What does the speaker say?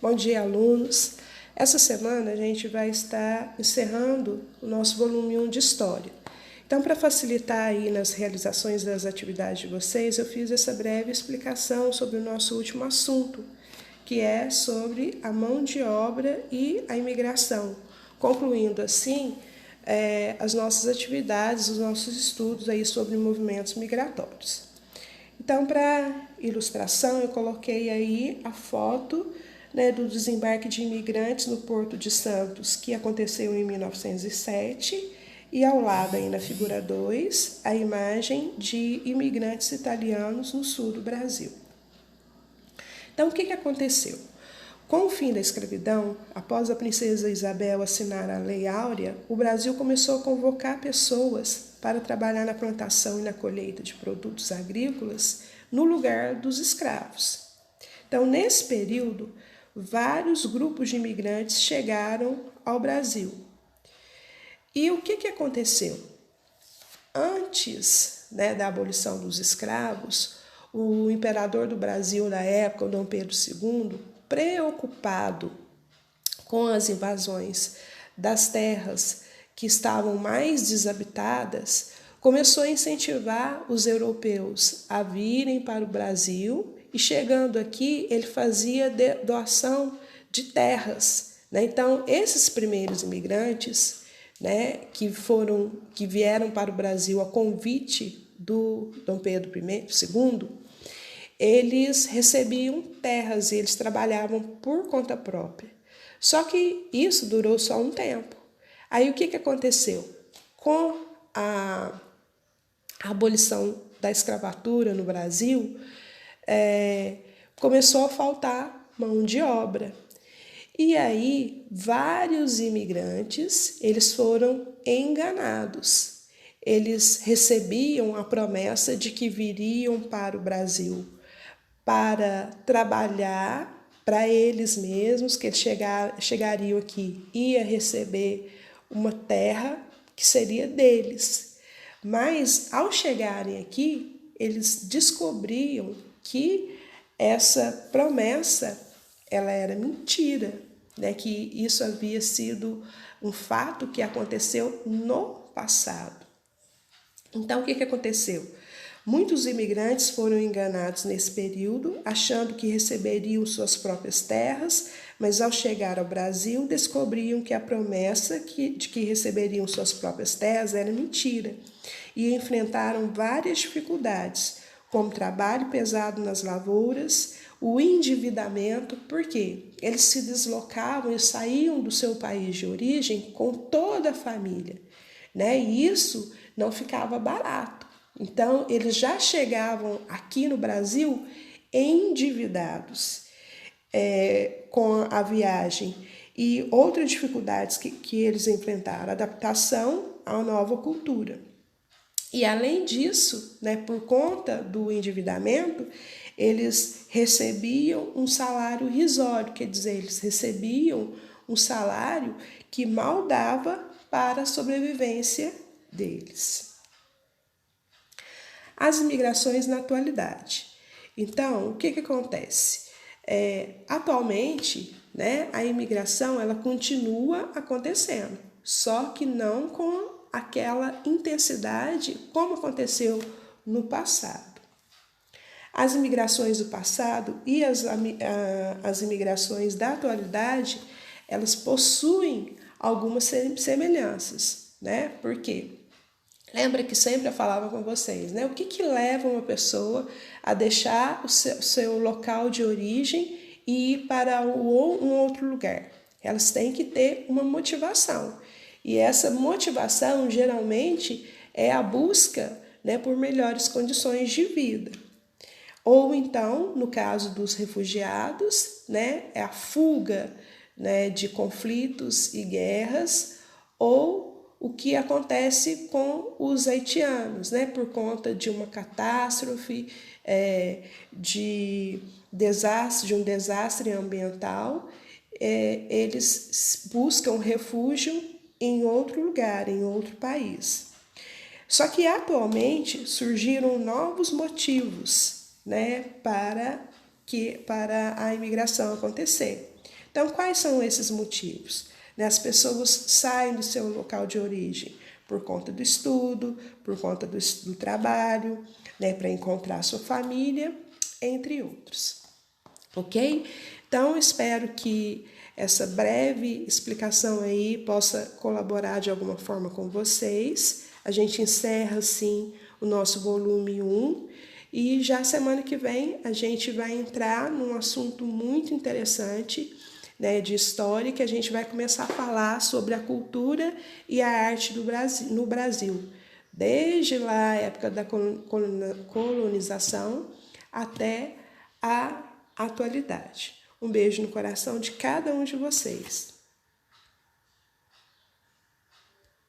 Bom dia, alunos. Essa semana a gente vai estar encerrando o nosso volume 1 de História. Então, para facilitar aí nas realizações das atividades de vocês, eu fiz essa breve explicação sobre o nosso último assunto, que é sobre a mão de obra e a imigração, concluindo assim as nossas atividades, os nossos estudos aí sobre movimentos migratórios. Então, para ilustração, eu coloquei aí a foto do desembarque de imigrantes no Porto de Santos, que aconteceu em 1907, e ao lado aí na figura 2, a imagem de imigrantes italianos no sul do Brasil. Então, o que aconteceu? Com o fim da escravidão, após a princesa Isabel assinar a Lei Áurea, o Brasil começou a convocar pessoas para trabalhar na plantação e na colheita de produtos agrícolas no lugar dos escravos. Então, nesse período, vários grupos de imigrantes chegaram ao Brasil. E o que aconteceu? Antes da abolição dos escravos, o imperador do Brasil na época, o Dom Pedro II, preocupado com as invasões das terras que estavam mais desabitadas, começou a incentivar os europeus a virem para o Brasil e, chegando aqui, ele fazia doação de terras. Então, esses primeiros imigrantes que vieram para o Brasil a convite do Dom Pedro II, eles recebiam terras e eles trabalhavam por conta própria. Só que isso durou só um tempo. Aí o que aconteceu? Com a abolição da escravatura no Brasil, começou a faltar mão de obra. E aí vários imigrantes, eles foram enganados. Eles recebiam a promessa de que viriam para o Brasil para trabalhar para eles mesmos, que eles chegariam aqui, ia receber uma terra que seria deles. Mas, ao chegarem aqui, eles descobriam que essa promessa ela era mentira, que isso havia sido um fato que aconteceu no passado. Então, o que aconteceu? Muitos imigrantes foram enganados nesse período, achando que receberiam suas próprias terras, mas ao chegar ao Brasil, descobriam que a promessa de que receberiam suas próprias terras era mentira e enfrentaram várias dificuldades, como trabalho pesado nas lavouras, o endividamento, porque eles se deslocavam e saíam do seu país de origem com toda a família, e isso não ficava barato. Então, eles já chegavam aqui no Brasil endividados com a viagem. E outras dificuldades que eles enfrentaram, adaptação à nova cultura. E além disso, por conta do endividamento, eles recebiam um salário irrisório, quer dizer, eles recebiam um salário que mal dava para a sobrevivência deles. As imigrações na atualidade. Então, o que acontece? Atualmente, a imigração ela continua acontecendo, só que não com aquela intensidade como aconteceu no passado. As imigrações do passado e as imigrações da atualidade, elas possuem algumas semelhanças, Por quê? Lembra que sempre eu falava com vocês, O que leva uma pessoa a deixar o seu local de origem e ir para um outro lugar? Elas têm que ter uma motivação. E essa motivação, geralmente, é a busca por melhores condições de vida. Ou então, no caso dos refugiados, é a fuga de conflitos e guerras, ou o que acontece com os haitianos, por conta de uma catástrofe, de um desastre ambiental, eles buscam refúgio em outro lugar, em outro país. Só que atualmente surgiram novos motivos, para a imigração acontecer. Então, quais são esses motivos? As pessoas saem do seu local de origem por conta do estudo, por conta do trabalho, para encontrar sua família, entre outros. Ok? Então, espero que essa breve explicação aí possa colaborar de alguma forma com vocês. A gente encerra, assim, o nosso volume 1 e já semana que vem a gente vai entrar num assunto muito interessante, de história, que a gente vai começar a falar sobre a cultura e a arte do Brasil, no Brasil, desde lá a época da colonização até a atualidade. Um beijo no coração de cada um de vocês.